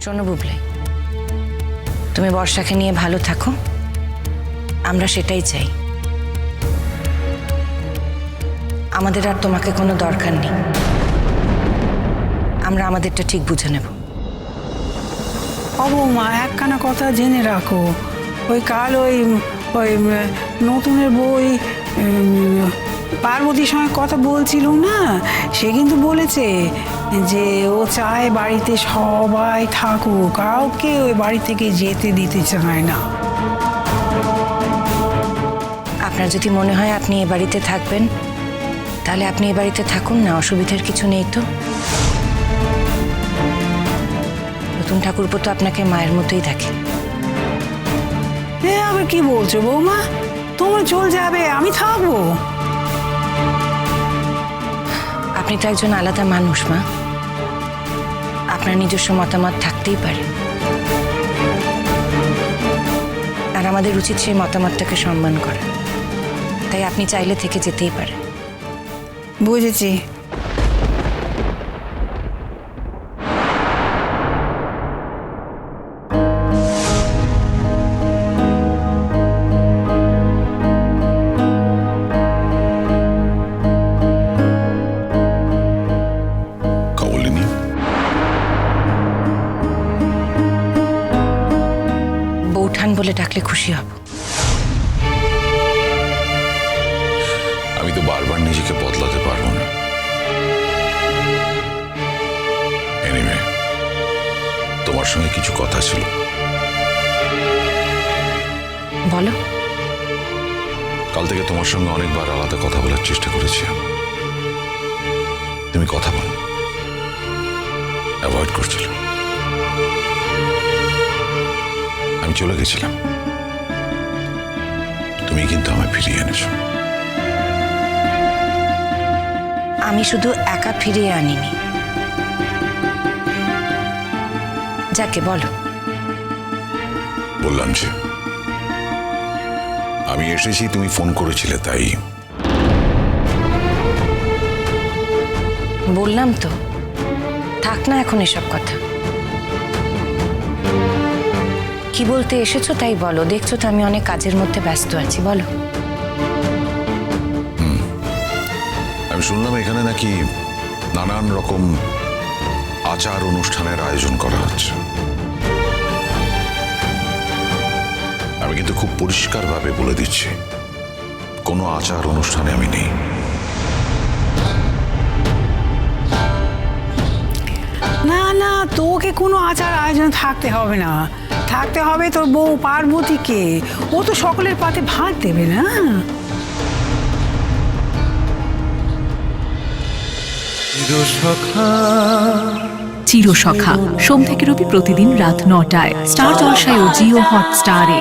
শোনো বুবলি, তুমি বর্ষাকে নিয়ে ভালো থাকো, আমরা সেটাই চাই। আমাদের আর তোমাকে কোনো দরকার নেই, আমরা আমাদেরটা ঠিক বুঝে নেব। বৌমা, একখানা কথা জেনে রাখো, ওই কাল ওই ওই নতুনের বই পার্বতীর সঙ্গে কথা বলছিল না, সে কিন্তু বলেছে যে ও চায় বাড়িতে সবাই থাকুক, কাউকে ওই বাড়ি থেকে যেতে দিতে চায় না। আপনার যদি মনে হয় আপনি এ বাড়িতে থাকবেন, তাহলে আপনি এ বাড়িতে থাকুন না, অসুবিধার কিছু নেই তো। নতুন ঠাকুরপো তো আপনাকে মায়ের মতোই দেখে। আবার কি বলছো বৌমা, তোমরা চলে যাবে, আমি থাকবো? আপনি তো একজন আলাদা মানুষ মা, আপনার নিজস্ব মতামত থাকতেই পারে, আর আমাদের উচিত সেই মতামতটাকে সম্মান করা। তাই আপনি চাইলে থেকে যেতেই পারে। বুঝেছি। বৌঠান বলে ডাকলে খুশি হব। আমি তো বারবার নিজেকে বদলাতে পারবো না। এনিওয়ে, তোমার সঙ্গে কিছু কথা ছিল। বলো। কাল থেকে তোমার সঙ্গে অনেকবার আলাদা কথা বলার চেষ্টা করেছি, তুমি কথা বলো, অ্যাভয়েড করছিল। আমি চলে গেছিলাম, তুমি কিন্তু আমায় ফিরিয়ে এনেছো। আমি শুধু একা ফিরিয়ে আনিনি। যাকে বলো। বললাম যে আমি এসেছি, তুমি ফোন করেছিলে তাই। বললাম তো, থাক না এখন এসব কথা। কি বলতে এসেছো তাই বলো, দেখছো তো আমি অনেক কাজের মধ্যে ব্যস্ত আছি, বলো। আমি শুনলাম এখানে নাকি নানান রকম আচার অনুষ্ঠানের আয়োজন করা হচ্ছে। আমি কিন্তু খুব পরিষ্কারভাবে বলে দিচ্ছি, কোনো আচার অনুষ্ঠানে আমি নেই। না না, তোকে কোনো আচার আয়োজন থাকতে হবে না, থাকতে হবে তোর বউ পার্বতীকে। ও তো সকলের পাতে ভাত দেবে না। চিরসখা সোম থেকে রবি প্রতিদিন রাত ৯টায় স্টার জলসায় ও জিও হটস্টারে।